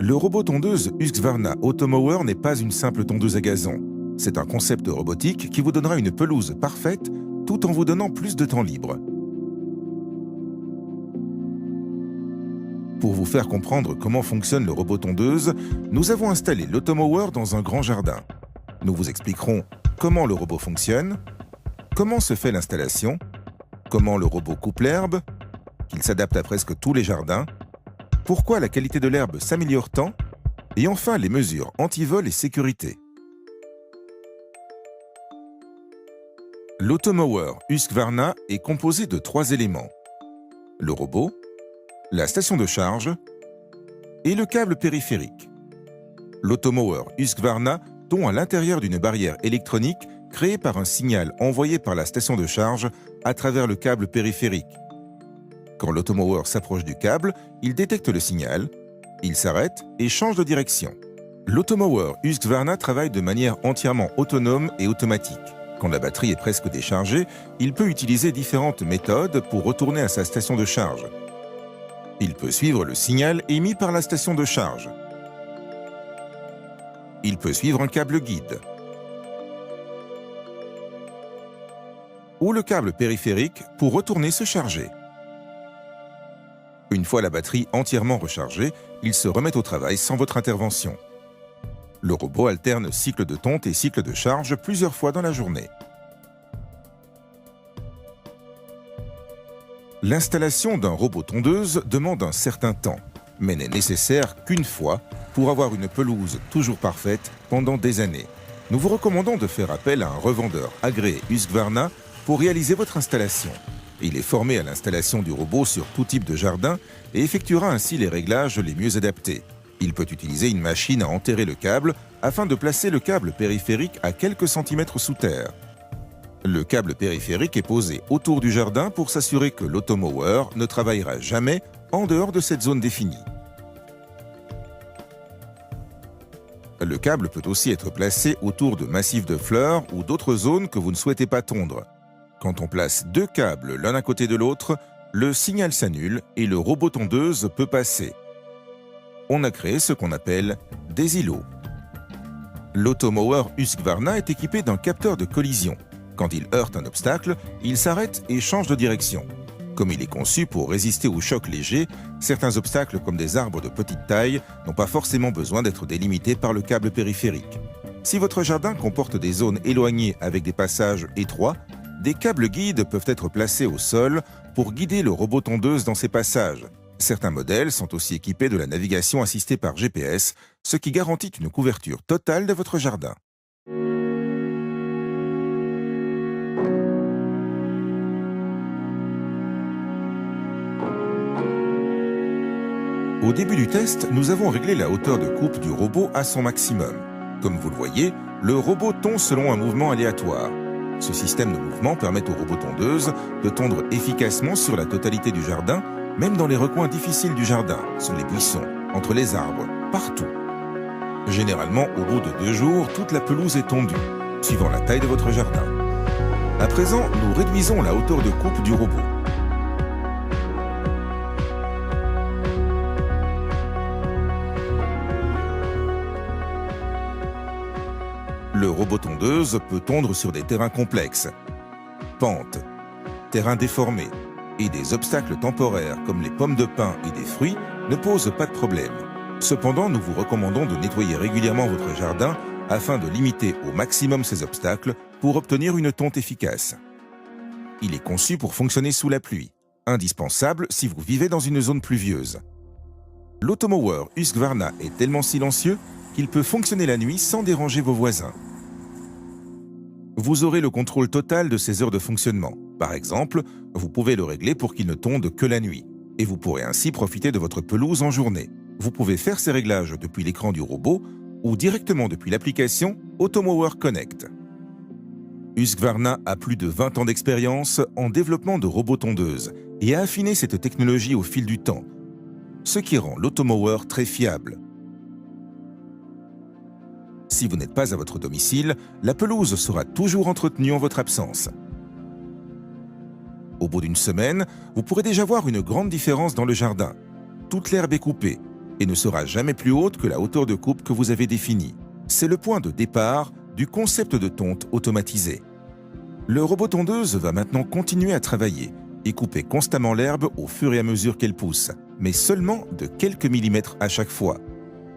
Le robot tondeuse Husqvarna Automower n'est pas une simple tondeuse à gazon. C'est un concept robotique qui vous donnera une pelouse parfaite tout en vous donnant plus de temps libre. Pour vous faire comprendre comment fonctionne le robot tondeuse, nous avons installé l'Automower dans un grand jardin. Nous vous expliquerons comment le robot fonctionne, comment se fait l'installation, comment le robot coupe l'herbe, qu'il s'adapte à presque tous les jardins, pourquoi la qualité de l'herbe s'améliore tant, et enfin les mesures anti-vol et sécurité. L'Automower Husqvarna est composé de 3 éléments: le robot, la station de charge et le câble périphérique. L'Automower Husqvarna tombe à l'intérieur d'une barrière électronique créée par un signal envoyé par la station de charge à travers le câble périphérique. Quand l'Automower s'approche du câble, il détecte le signal, il s'arrête et change de direction. L'Automower Husqvarna travaille de manière entièrement autonome et automatique. Quand la batterie est presque déchargée, il peut utiliser différentes méthodes pour retourner à sa station de charge. Il peut suivre le signal émis par la station de charge. Il peut suivre un câble guide ou le câble périphérique pour retourner se charger. Une fois la batterie entièrement rechargée, il se remet au travail sans votre intervention. Le robot alterne cycle de tonte et cycle de charge plusieurs fois dans la journée. L'installation d'un robot tondeuse demande un certain temps, mais n'est nécessaire qu'une fois pour avoir une pelouse toujours parfaite pendant des années. Nous vous recommandons de faire appel à un revendeur agréé Husqvarna pour réaliser votre installation. Il est formé à l'installation du robot sur tout type de jardin et effectuera ainsi les réglages les mieux adaptés. Il peut utiliser une machine à enterrer le câble afin de placer le câble périphérique à quelques centimètres sous terre. Le câble périphérique est posé autour du jardin pour s'assurer que l'Automower ne travaillera jamais en dehors de cette zone définie. Le câble peut aussi être placé autour de massifs de fleurs ou d'autres zones que vous ne souhaitez pas tondre. Quand on place 2 câbles l'un à côté de l'autre, le signal s'annule et le robot tondeuse peut passer. On a créé ce qu'on appelle des îlots. L'Automower Husqvarna est équipé d'un capteur de collision. Quand il heurte un obstacle, il s'arrête et change de direction. Comme il est conçu pour résister aux chocs légers, certains obstacles comme des arbres de petite taille n'ont pas forcément besoin d'être délimités par le câble périphérique. Si votre jardin comporte des zones éloignées avec des passages étroits, des câbles guides peuvent être placés au sol pour guider le robot tondeuse dans ces passages. Certains modèles sont aussi équipés de la navigation assistée par GPS, ce qui garantit une couverture totale de votre jardin. Au début du test, nous avons réglé la hauteur de coupe du robot à son maximum. Comme vous le voyez, le robot tond selon un mouvement aléatoire. Ce système de mouvement permet au robot tondeuse de tondre efficacement sur la totalité du jardin, même dans les recoins difficiles du jardin, sous les buissons, entre les arbres, partout. Généralement, au bout de 2 jours, toute la pelouse est tondue, suivant la taille de votre jardin. À présent, nous réduisons la hauteur de coupe du robot. Le robot tondeuse peut tondre sur des terrains complexes, pentes, terrains déformés, et des obstacles temporaires comme les pommes de pin et des fruits ne posent pas de problème. Cependant, nous vous recommandons de nettoyer régulièrement votre jardin afin de limiter au maximum ces obstacles pour obtenir une tonte efficace. Il est conçu pour fonctionner sous la pluie, indispensable si vous vivez dans une zone pluvieuse. L'Automower Husqvarna est tellement silencieux qu'il peut fonctionner la nuit sans déranger vos voisins. Vous aurez le contrôle total de ses heures de fonctionnement. Par exemple, vous pouvez le régler pour qu'il ne tonde que la nuit, et vous pourrez ainsi profiter de votre pelouse en journée. Vous pouvez faire ces réglages depuis l'écran du robot ou directement depuis l'application Automower Connect. Husqvarna a plus de 20 ans d'expérience en développement de robots tondeuses et a affiné cette technologie au fil du temps, ce qui rend l'Automower très fiable. Si vous n'êtes pas à votre domicile, la pelouse sera toujours entretenue en votre absence. Au bout d'une semaine, vous pourrez déjà voir une grande différence dans le jardin. Toute l'herbe est coupée, et ne sera jamais plus haute que la hauteur de coupe que vous avez définie. C'est le point de départ du concept de tonte automatisé. Le robot tondeuse va maintenant continuer à travailler et couper constamment l'herbe au fur et à mesure qu'elle pousse, mais seulement de quelques millimètres à chaque fois.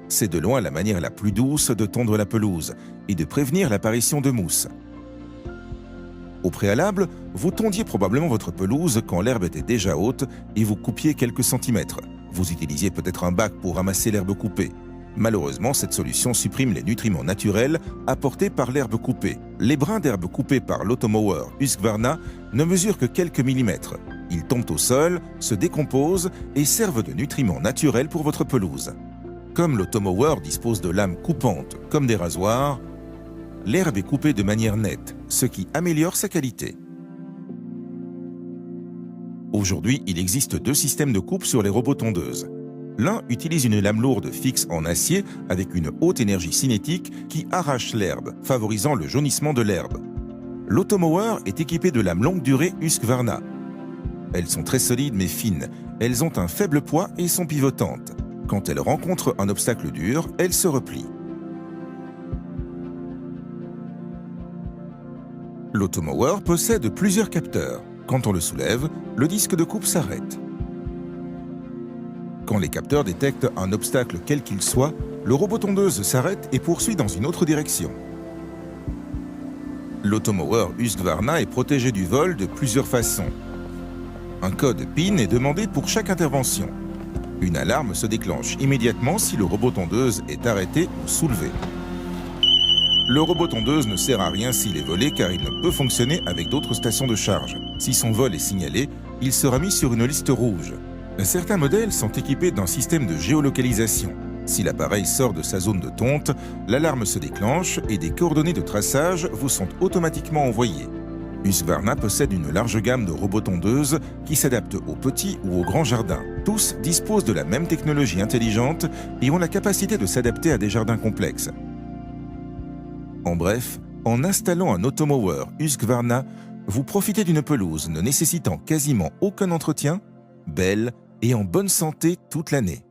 C'est de loin la manière la plus douce de tondre la pelouse et de prévenir l'apparition de mousse. Au préalable, vous tondiez probablement votre pelouse quand l'herbe était déjà haute et vous coupiez quelques centimètres. Vous utilisiez peut-être un bac pour ramasser l'herbe coupée. Malheureusement, cette solution supprime les nutriments naturels apportés par l'herbe coupée. Les brins d'herbe coupés par l'automower Husqvarna ne mesurent que quelques millimètres. Ils tombent au sol, se décomposent et servent de nutriments naturels pour votre pelouse. Comme l'automower dispose de lames coupantes comme des rasoirs, l'herbe est coupée de manière nette, ce qui améliore sa qualité. Aujourd'hui, il existe 2 systèmes de coupe sur les robots tondeuses. L'un utilise une lame lourde fixe en acier avec une haute énergie cinétique qui arrache l'herbe, favorisant le jaunissement de l'herbe. L'automower est équipé de lames longue durée Husqvarna. Elles sont très solides mais fines, elles ont un faible poids et sont pivotantes. Quand elles rencontrent un obstacle dur, elles se replient. L'automower possède plusieurs capteurs. Quand on le soulève, le disque de coupe s'arrête. Quand les capteurs détectent un obstacle quel qu'il soit, le robot tondeuse s'arrête et poursuit dans une autre direction. L'automower Husqvarna est protégé du vol de plusieurs façons. Un code PIN est demandé pour chaque intervention. Une alarme se déclenche immédiatement si le robot tondeuse est arrêté ou soulevé. Le robot tondeuse ne sert à rien s'il est volé car il ne peut fonctionner avec d'autres stations de charge. Si son vol est signalé, il sera mis sur une liste rouge. Certains modèles sont équipés d'un système de géolocalisation. Si l'appareil sort de sa zone de tonte, l'alarme se déclenche et des coordonnées de traçage vous sont automatiquement envoyées. Husqvarna possède une large gamme de robots tondeuses qui s'adaptent aux petits ou aux grands jardins. Tous disposent de la même technologie intelligente et ont la capacité de s'adapter à des jardins complexes. En bref, en installant un automower Husqvarna, vous profitez d'une pelouse ne nécessitant quasiment aucun entretien, belle et en bonne santé toute l'année.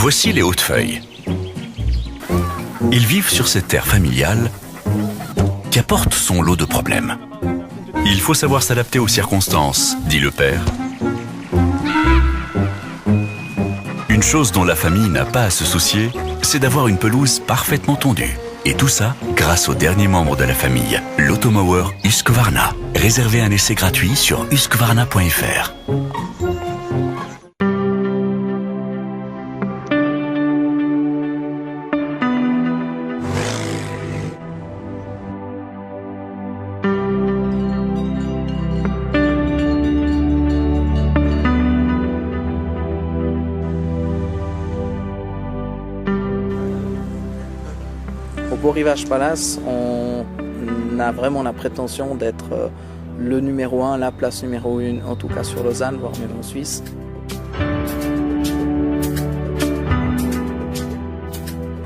Voici les Hautefeuilles. Ils vivent sur cette terre familiale qui apporte son lot de problèmes. Il faut savoir s'adapter aux circonstances, dit le père. Une chose dont la famille n'a pas à se soucier, c'est d'avoir une pelouse parfaitement tondue. Et tout ça grâce au dernier membre de la famille, l'automower Husqvarna. Réservez un essai gratuit sur husqvarna.fr. Au Beau Rivage Palace, on a vraiment la prétention d'être le numéro 1, la place numéro 1, en tout cas sur Lausanne, voire même en Suisse.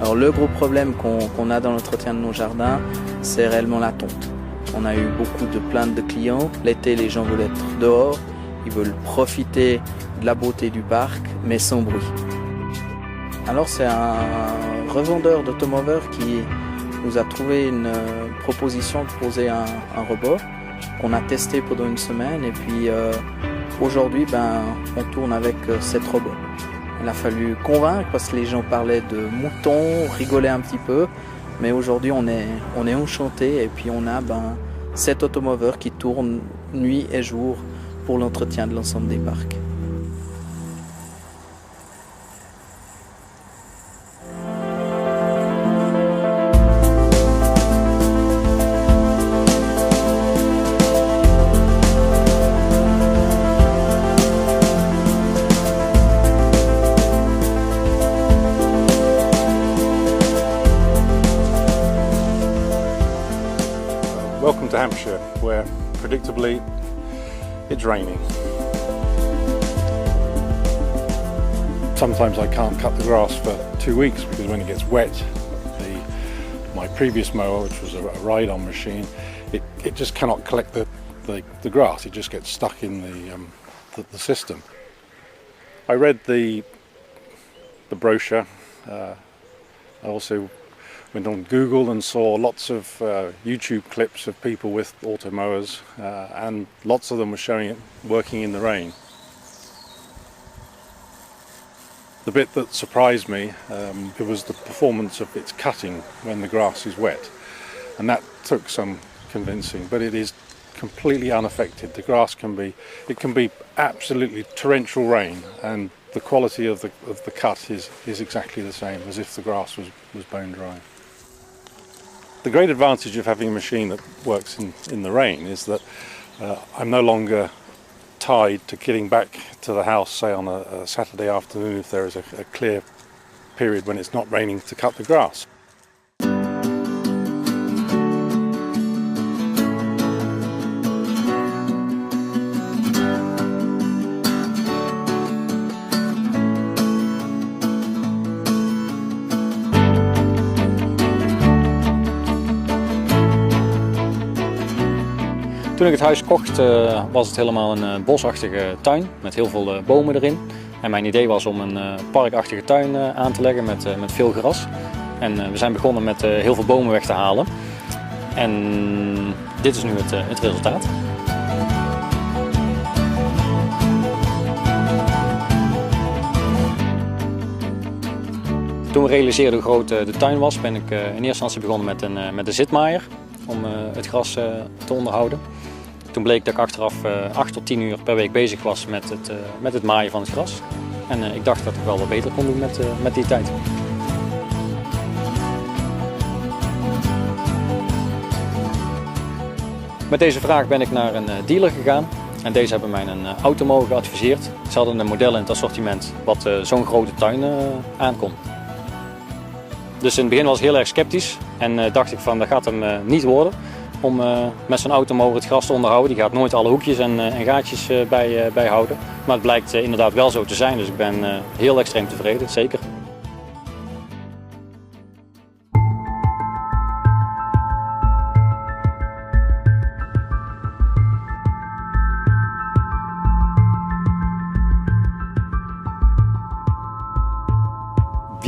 Alors le gros problème qu'on a dans l'entretien de nos jardins, c'est réellement la tonte. On a eu beaucoup de plaintes de clients. L'été, les gens veulent être dehors, ils veulent profiter de la beauté du parc, mais sans bruit. Alors c'est un revendeur d'automobeurs qui nous a trouvé une proposition de poser un robot qu'on a testé pendant une semaine et puis aujourd'hui on tourne avec 7 robots. Il a fallu convaincre parce que les gens parlaient de moutons, rigolaient un petit peu, mais aujourd'hui on est enchanté et puis on a 7 automoveurs qui tournent nuit et jour pour l'entretien de l'ensemble des parcs. Welcome to Hampshire, where predictably it's raining. Sometimes I can't cut the grass for 2 weeks because when it gets wet, my previous mower, which was a ride-on machine, it just cannot collect the grass. It just gets stuck in the system. I read the brochure. I also went on Google and saw lots of YouTube clips of people with automowers and lots of them were showing it working in the rain. The bit that surprised me it was the performance of its cutting when the grass is wet, and that took some convincing, but it is completely unaffected. The grass can be absolutely torrential rain and the quality of the cut is exactly the same as if the grass was bone dry. The great advantage of having a machine that works in the rain is that I'm no longer tied to getting back to the house, say on a Saturday afternoon if there is a clear period when it's not raining to cut the grass. Toen ik het huis kocht was het helemaal een bosachtige tuin met heel veel bomen erin. En mijn idee was om een parkachtige tuin aan te leggen met veel gras. En we zijn begonnen met heel veel bomen weg te halen. En dit is nu het resultaat. Toen we realiseerden hoe groot de tuin was, ben ik in eerste instantie begonnen met een zitmaaier om het gras te onderhouden. Toen bleek dat ik achteraf 8 tot 10 uur per week bezig was met het maaien van het gras. En ik dacht dat ik wel wat beter kon doen met die tijd. Met deze vraag ben ik naar een dealer gegaan. En deze hebben mij een automower geadviseerd. Ze hadden een model in het assortiment wat zo'n grote tuin aankon. Dus in het begin was ik heel erg sceptisch en dacht ik van dat gaat hem niet worden om met zo'n automower het gras te onderhouden. Die gaat nooit alle hoekjes en gaatjes bijhouden. Maar het blijkt inderdaad wel zo te zijn, dus ik ben heel extreem tevreden, zeker.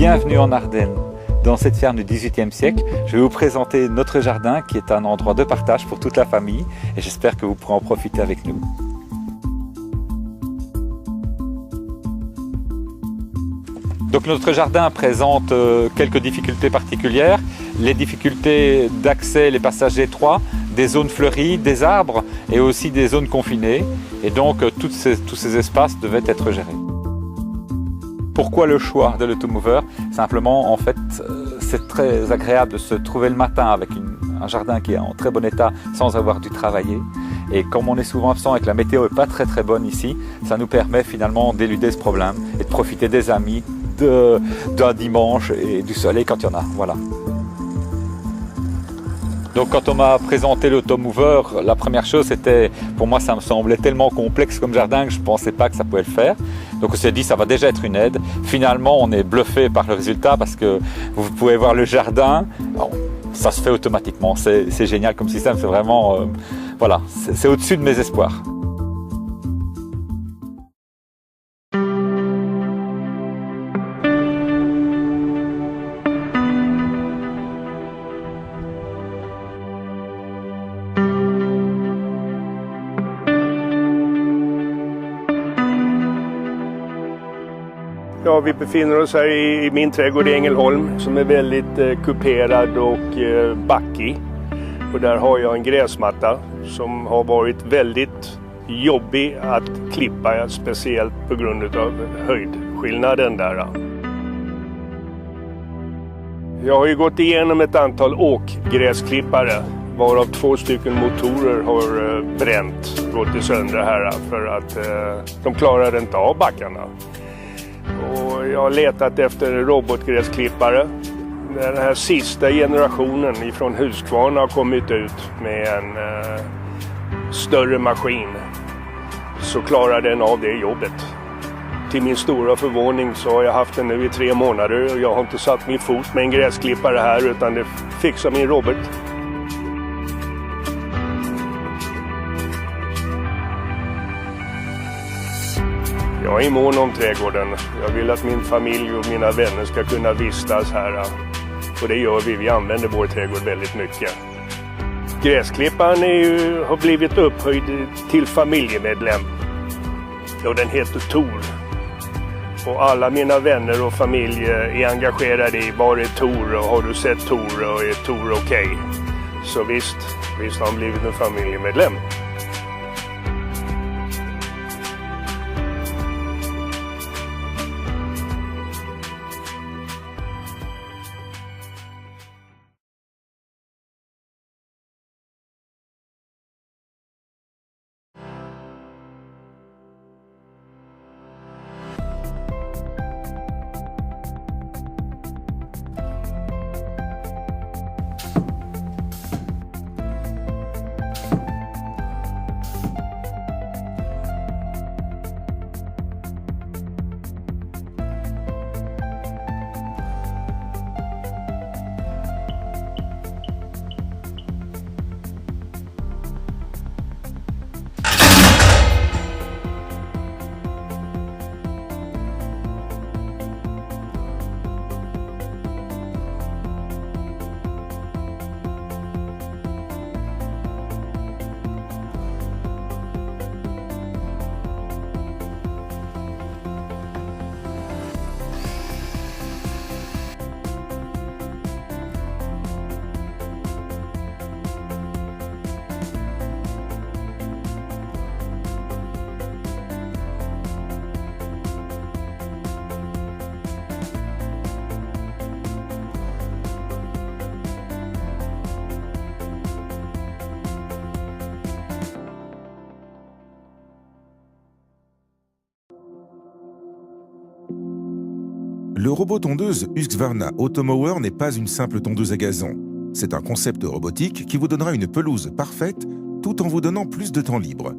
Bienvenue en Ardennes. Dans cette ferme du XVIIIe siècle, je vais vous présenter notre jardin qui est un endroit de partage pour toute la famille et j'espère que vous pourrez en profiter avec nous. Donc notre jardin présente quelques difficultés particulières, les difficultés d'accès, les passages étroits, des zones fleuries, des arbres et aussi des zones confinées. Et donc tous ces espaces devaient être gérés. Pourquoi le choix de l'automover? Simplement, en fait, c'est très agréable de se trouver le matin avec un jardin qui est en très bon état sans avoir dû travailler. Et comme on est souvent absent et que la météo n'est pas très bonne ici, ça nous permet finalement d'éluder ce problème et de profiter des amis, d'un dimanche et du soleil quand il y en a. Voilà. Donc quand on m'a présenté l'automover, la première chose c'était, pour moi ça me semblait tellement complexe comme jardin que je ne pensais pas que ça pouvait le faire. Donc on s'est dit ça va déjà être une aide. Finalement on est bluffé par le résultat parce que vous pouvez voir le jardin, bon, ça se fait automatiquement. C'est génial comme système, c'est vraiment, voilà, c'est au-dessus de mes espoirs. Ja, vi befinner oss här i min trädgård i Ängelholm som är väldigt kuperad och backig. Och där har jag en gräsmatta som har varit väldigt jobbig att klippa, speciellt på grund av höjdskillnaden där. Jag har ju gått igenom ett antal åkgräsklippare varav 2 stycken motorer har bränt, gått sönder här för att de klarar inte av backarna. Och jag har letat efter robotgräsklippare. Den här sista generationen ifrån Husqvarna har kommit ut med en större maskin. Så klarar den av det jobbet. Till min stora förvåning så har jag haft den nu i 3 månader och jag har inte satt min fot med en gräsklippare här utan det fixar min robot. Jag är mån om trädgården. Jag vill att min familj och mina vänner ska kunna vistas här. Och det gör vi. Vi använder vår trädgård väldigt mycket. Gräsklipparen har blivit upphöjd till familjemedlem. Och den heter Tor. Och alla mina vänner och familj är engagerade i var är Tor och har du sett Tor och är Tor okej? Så visst har han blivit en familjemedlem. Le robot tondeuse Husqvarna Automower n'est pas une simple tondeuse à gazon. C'est un concept robotique qui vous donnera une pelouse parfaite tout en vous donnant plus de temps libre.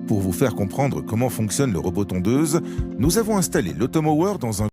Pour vous faire comprendre comment fonctionne le robot tondeuse, nous avons installé l'Automower dans un